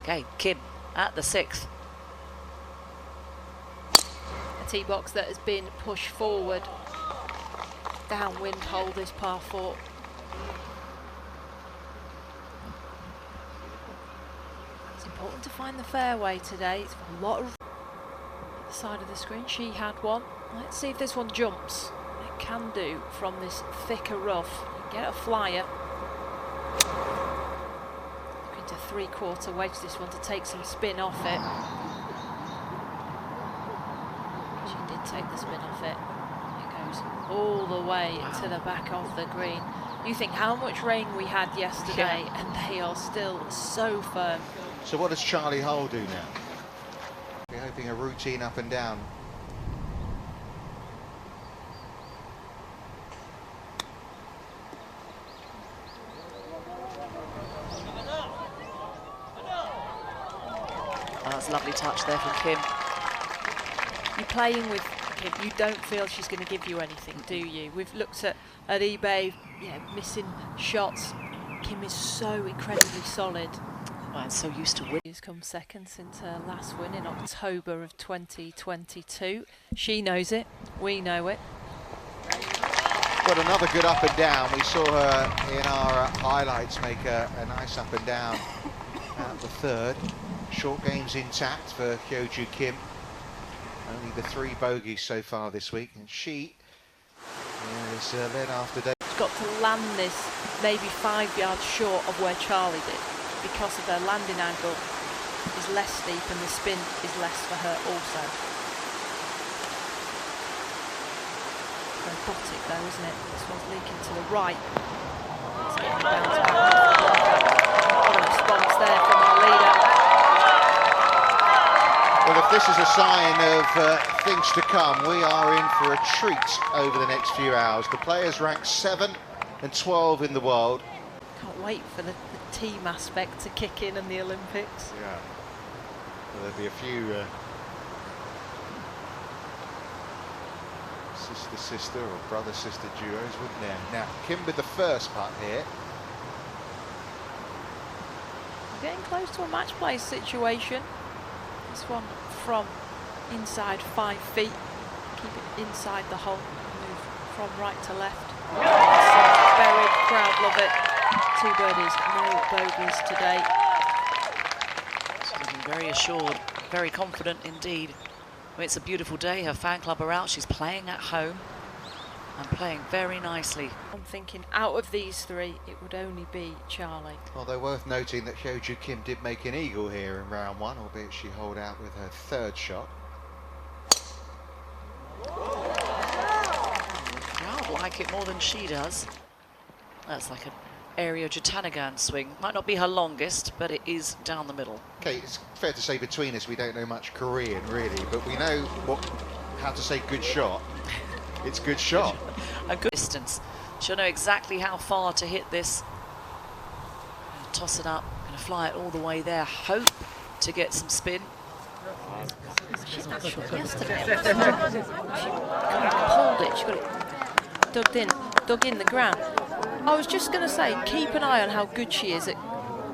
Okay, Kim at the 6th. A tee box that has been pushed forward. Downwind hole this par 4. It's important to find the fairway today. It's a lot of at the side of the screen. She had one. Let's see if this one jumps. It can do from this thicker rough. You get a flyer. Looking to 3/4 wedge this one to take some spin off it. She did take the spin off it. It goes all the way to the back of the green. You think how much rain we had yesterday, and they are still so firm. So what does Charlie Hull do now? We're hoping a routine up and down. Oh, that's a lovely touch there from Kim. You're playing with Kim, you don't feel she's going to give you anything, do you? We've looked at eBay, missing shots. Kim is so incredibly solid. Well, and so used to win. She's come second since her last win in October of 2022. She knows it, we know it. Got another good up and down. We saw her in our highlights make a nice up and down at the 3rd. Short game's intact for Hyo-Joo Kim. Only the 3 bogeys so far this week, and she is led after day. She's got to land this maybe 5 yards short of where Charlie did, because of her landing angle is less steep and the spin is less for her also. Robotic though, isn't it? This one's leaking to the right. It's getting bounced back off the bunker. What a response there from our leader. Well, if this is a sign of things to come, we are in for a treat over the next few hours. The players ranked 7 and 12 in the world. Can't wait for the team aspect to kick in the Olympics. Yeah. Well, there'll be a few sister-sister or brother-sister duos, wouldn't there? Now, Kim with the first putt here. We're getting close to a match play situation. This one from inside 5 feet. Keep it inside the hole. Move from right to left. Buried, crowd love it. 2 birdies, no bogeys today. She's looking very assured, very confident indeed. I mean, it's a beautiful day. Her fan club are out. She's playing at home and playing very nicely. I'm thinking out of these 3, it would only be Charlie. Although worth noting that Hyo-Joo Kim did make an eagle here in round 1, albeit she holed out with her 3rd shot. The crowd like it more than she does. That's like an area Jatanagan swing. Might not be her longest, but it is down the middle. Okay, it's fair to say between us we don't know much Korean really, but we know how to say good shot. It's good shot. A good distance. She'll know exactly how far to hit this. Toss it up, going to fly it all the way there. Hope to get some spin. She's not sure yesterday. She pulled it, she got it dug in the ground. I was just going to say, keep an eye on how good she is at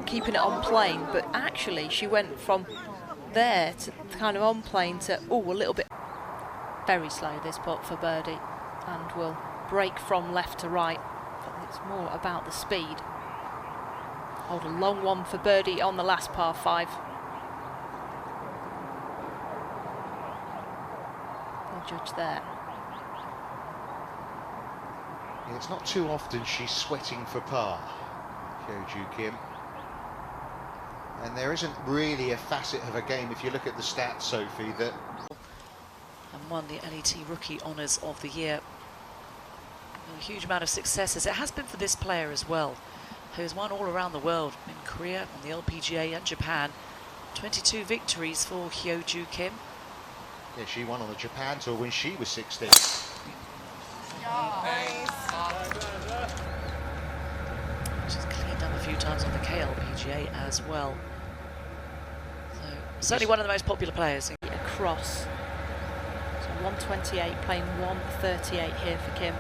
keeping it on plane, but actually she went from there to kind of on plane to, a little bit. Very slow this putt for birdie, and will break from left to right, but it's more about the speed. Hold a long one for birdie on the last par 5. They'll judge there. Yeah, it's not too often she's sweating for par, Hyo-Joo Kim. And there isn't really a facet of a game, if you look at the stats, Sophie, that... And won the LET Rookie Honours of the Year. A huge amount of successes. It has been for this player as well, who's won all around the world, in Korea, on the LPGA and Japan. 22 victories for Hyo-Joo Kim. Yeah, she won on the Japan tour when she was 16. She's cleaned up a few times on the KLPGA as well. So, certainly one of the most popular players. Across. So 128 playing 138 here for Kim.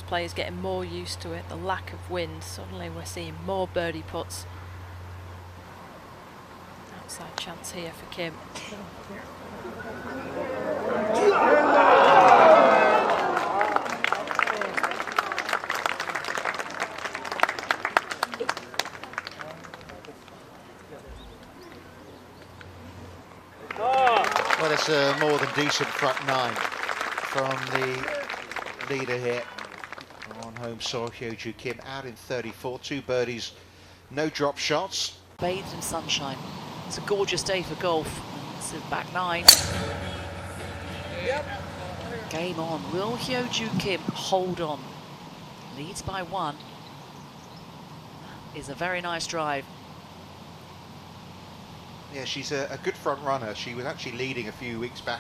players getting more used to it, the lack of wind. Suddenly we're seeing more birdie putts. Outside chance here for Kim. Well, it's a more than decent front nine from the leader here on home soil. Hyo-Joo Kim out in 34, 2 birdies, no drop shots. Bathed in sunshine. It's a gorgeous day for golf. It's a back nine. Game on. Will Hyo-Joo Kim hold on? Leads by 1. Is a very nice drive. Yeah, she's a good front runner. She was actually leading a few weeks back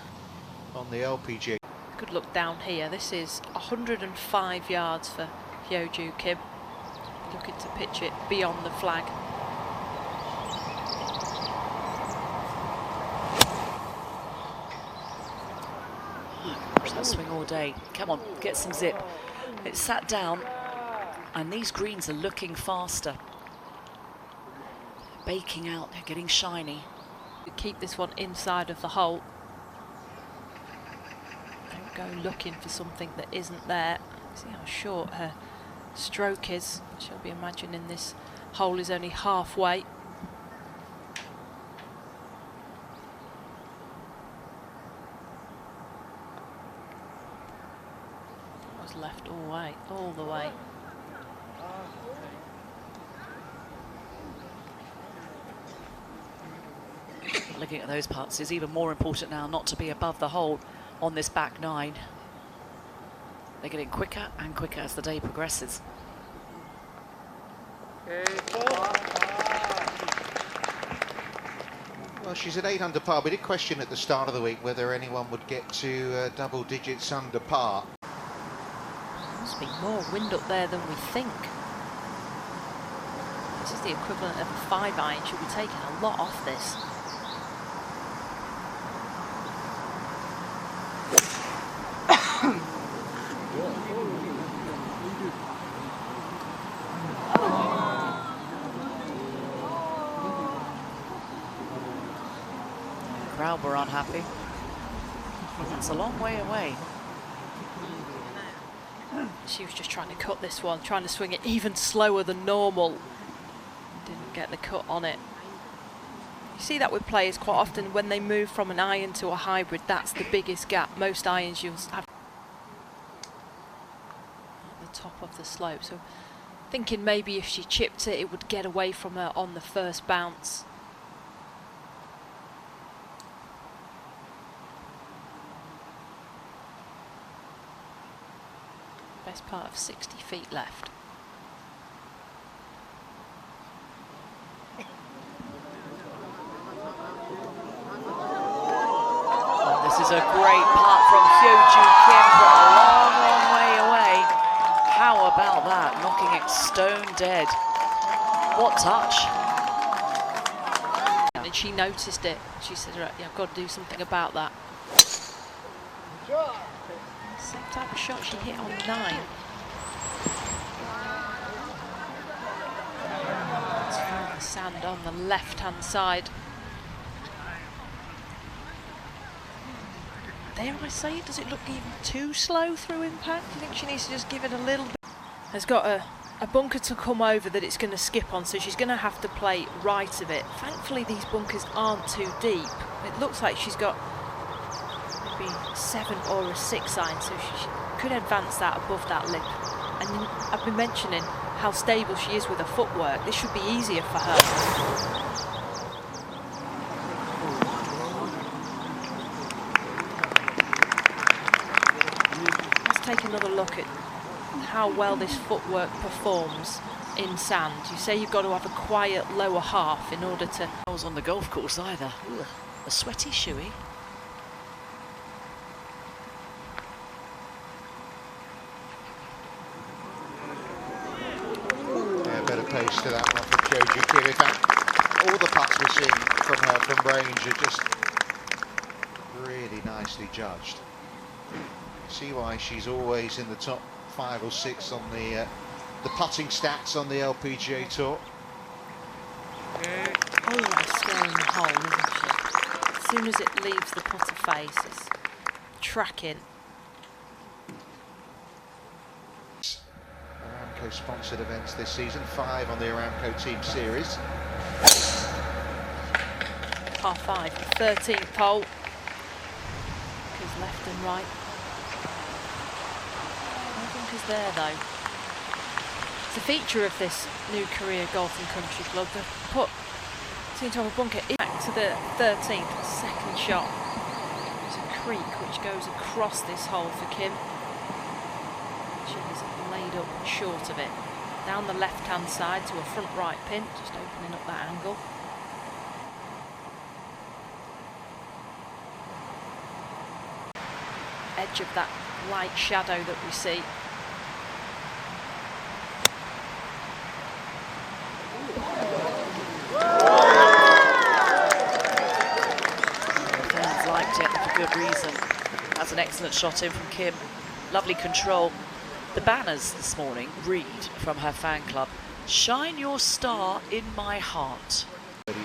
on the LPGA. Good look down here. This is 105 yards for Hyo-Joo Kim. Looking to pitch it beyond the flag. Watch that swing all day. Come on, get some zip. It's sat down, and these greens are looking faster. Baking out, they're getting shiny. Keep this one inside of the hole. Don't go looking for something that isn't there. See how short her stroke is. She'll be imagining this hole is only halfway. That was left all the way. Looking at those putts is even more important now not to be above the hole on this back nine. They're getting quicker and quicker as the day progresses. Well, she's at 8 under par. We did question at the start of the week whether anyone would get to double digits under par. There must be more wind up there than we think. This is the equivalent of a 5-iron. She'll be taking a lot off this. The crowd were unhappy. That's a long way away. She was just trying to cut this one, trying to swing it even slower than normal. Didn't get the cut on it. You see that with players quite often when they move from an iron to a hybrid, that's the biggest gap. Most irons you'll have at the top of the slope. So thinking maybe if she chipped it, it would get away from her on the first bounce. Best part of 60 feet left. This is a great putt from Hyo-Joo Kim from a long, long way away. How about that? Knocking it stone dead. What touch. And she noticed it. She said, right, yeah, I've got to do something about that. Same type of shot she hit on 9. Let's find the sand on the left-hand side. Dare I say it, does it look even too slow through impact? Do you think she needs to just give it a little bit? Has got a bunker to come over that it's going to skip on, so she's going to have to play right of it. Thankfully these bunkers aren't too deep. It looks like she's got maybe 7 or a 6 iron, so she could advance that above that lip. And I've been mentioning how stable she is with her footwork. This should be easier for her. Take another look at how well this footwork performs in sand. You say you've got to have a quiet lower half in order to... I was on the golf course either. Ugh, a sweaty shoey. Yeah, better pace to that one from Hyo-Joo Kim. In fact, all the putts we're seeing from her from range are just really nicely judged. See why she's always in the top 5 or 6 on the putting stats on the LPGA Tour. Always scaring the hole, isn't she? As soon as it leaves the putter face, it's tracking. Aramco sponsored events this season, 5 on the Aramco Team Series. Par 5, 13th hole. Goes left and right. No bunkers there though. It's a feature of this new Korea Golf and Country Club. The putt seems to have a bunker. Back to the 13th, second shot. There's a creek which goes across this hole for Kim. She's laid up short of it. Down the left-hand side to a front right pin, just opening up that angle. Edge of that light shadow that we see. Fans liked it for good reason. That's an excellent shot in from Kim. Lovely control. The banners this morning read from her fan club, "Shine your star in my heart."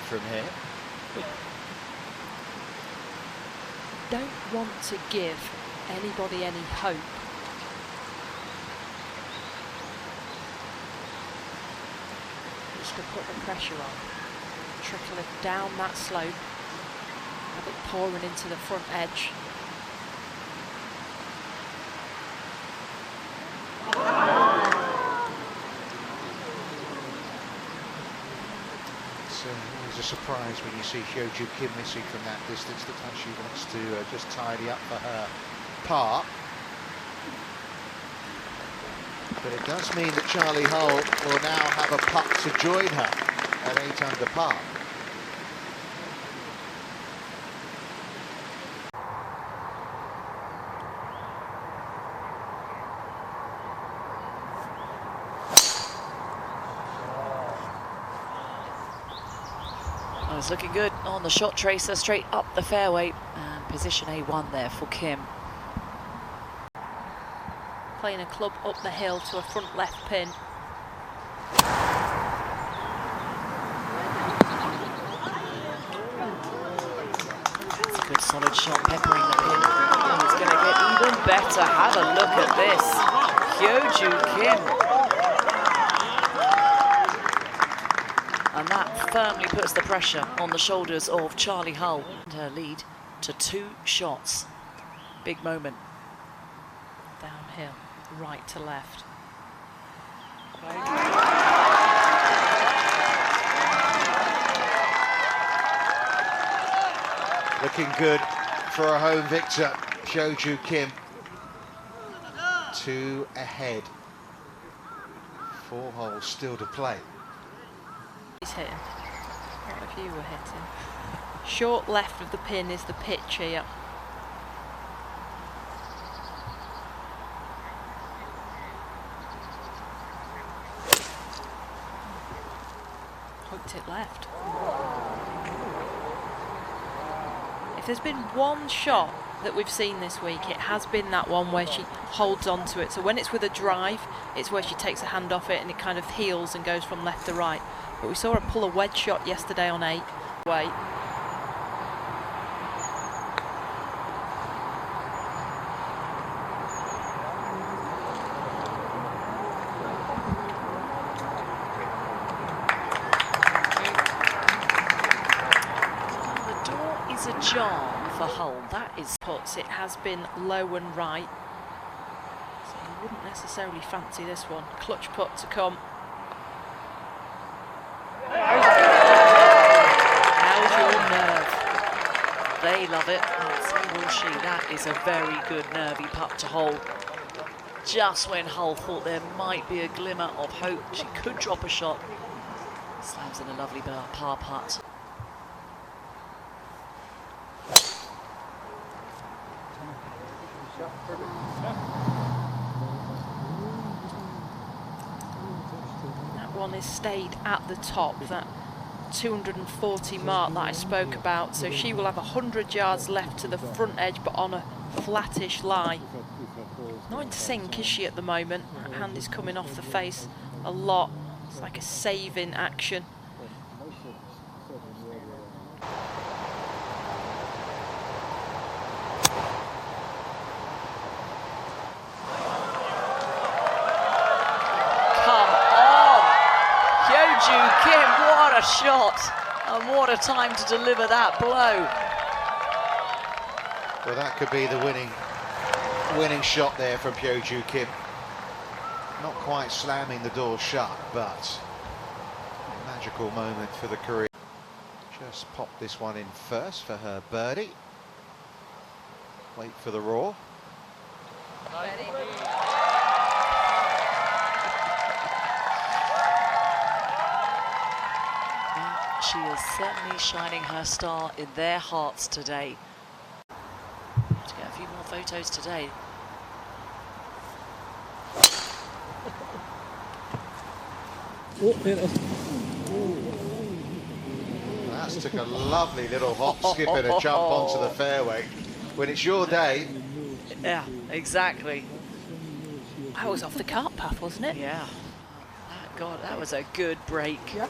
From here. Don't want to give anybody any hope. Just to put the pressure on. Trickle it down that slope. Have it pouring into the front edge. It's always a surprise when you see Hyo-Joo Kim missing from that distance. Looks like she wants to just tidy up for her par. But it does mean that Charlie Hull will now have a putt to join her at 8 under par. Oh, it's looking good on the shot tracer, straight up the fairway, and position A1 there for Kim. Playing a club up the hill to a front left pin. That's a good solid shot, peppering the pin. Oh, it's going to get even better. Have a look at this. Hyo-Joo Kim. And that firmly puts the pressure on the shoulders of Charlie Hull. And her lead to 2 shots. Big moment. Downhill, right to left. Looking good for a home victor, Hyo-Joo Kim. 2 ahead. 4 holes still to play. He's hitting. What if you were hitting? Short left of the pin is the pitch here. Hooked it left. If there's been one shot that we've seen this week, it has been that one where she holds on to it. So when it's with a drive, it's where she takes a hand off it and it kind of heels and goes from left to right. But we saw her pull a wedge shot yesterday on 8. Wait. Ajar for Hull, that is puts. It has been low and right, so you wouldn't necessarily fancy this one. Clutch putt to come. How's your nerve? They love it, and so will she. That is a very good nervy putt to hold. Just when Hull thought there might be a glimmer of hope, she could drop a shot. Slams in a lovely par putt. That one is stayed at the top, that 240 mark that I spoke about, so she will have 100 yards left to the front edge but on a flattish lie. Not in sync, is she, at the moment? That hand is coming off the face a lot. It's like a saving action. Come on! Hyo-Joo Kim, what a shot! And what a time to deliver that blow. Well, that could be the winning shot there from Hyo-Joo Kim. Not quite slamming the door shut, but a magical moment for the Korean. Just pop this one in first for her birdie. Wait for the roar. She is certainly shining her star in their hearts today. To get a few more photos today. That's took a lovely little hop, skip and a jump onto the fairway. When it's your day. Yeah, exactly. That was off the cart path, wasn't it? Yeah. God, that was a good break. Yeah.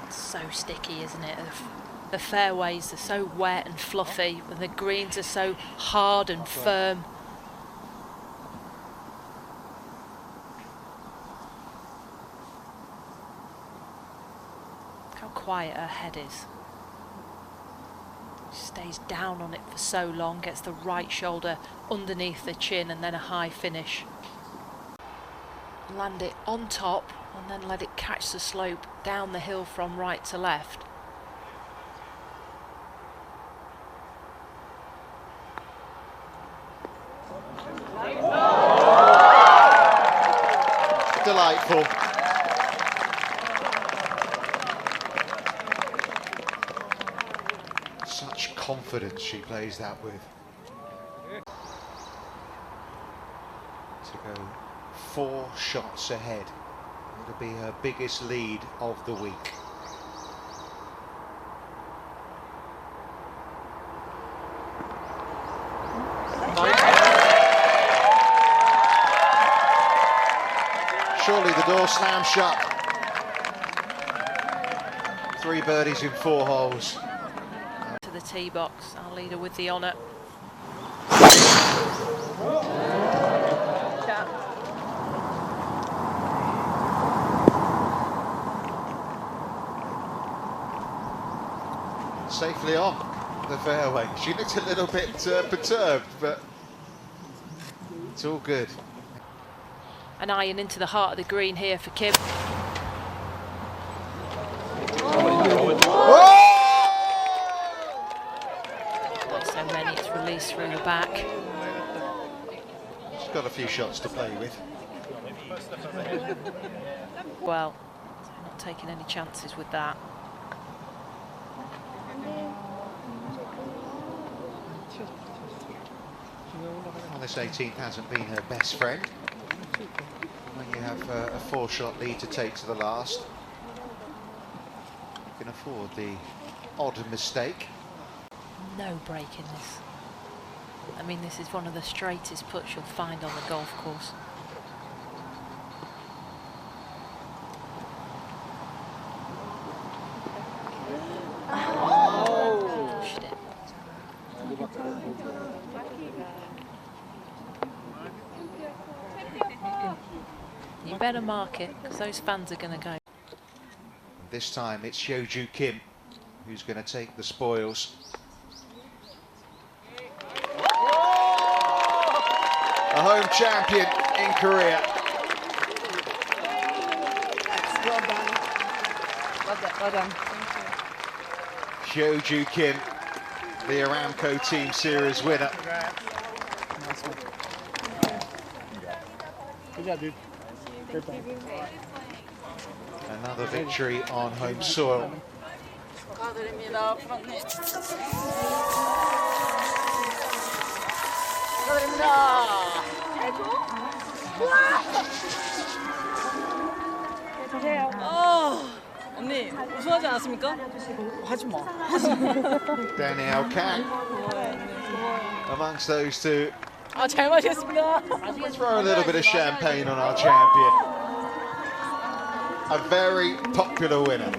So sticky, isn't it? The fairways are so wet and fluffy, and the greens are so hard and firm. Look how quiet her head is. She stays down on it for so long, gets the right shoulder underneath the chin, and then a high finish. Land it on top and then let it catch the slope down the hill from right to left. Delightful. Such confidence she plays that with. To go 4 shots ahead. It'll be her biggest lead of the week. Surely the door slams shut. 3 birdies in 4 holes. To the tee box, our leader with the honour. Safely on the fairway. She looked a little bit perturbed, but it's all good. An iron into the heart of the green here for Kim. Not so many, it's released through the back. She's got a few shots to play with. Well, not taking any chances with that. Well, this 18th hasn't been her best friend. When you have a 4-shot lead to take to the last, you can afford the odd mistake. No break in this. I mean, this is one of the straightest putts you'll find on the golf course. Pushed it. You better mark it, because those fans are going to go. This time it's Hyo-Joo Kim who's going to take the spoils. A home champion in Korea. Well done. Well done. Hyo-Joo Kim, the Aramco Team Series winner. Good job, dude. Another victory on home soil. 축하드립니다. 축하드립니다. 언니 우승하지 않았습니까? 하지 마. Danielle Cat amongst those two. 잘 마셨습니다. Throw a little bit of champagne on our champion. A very popular winner.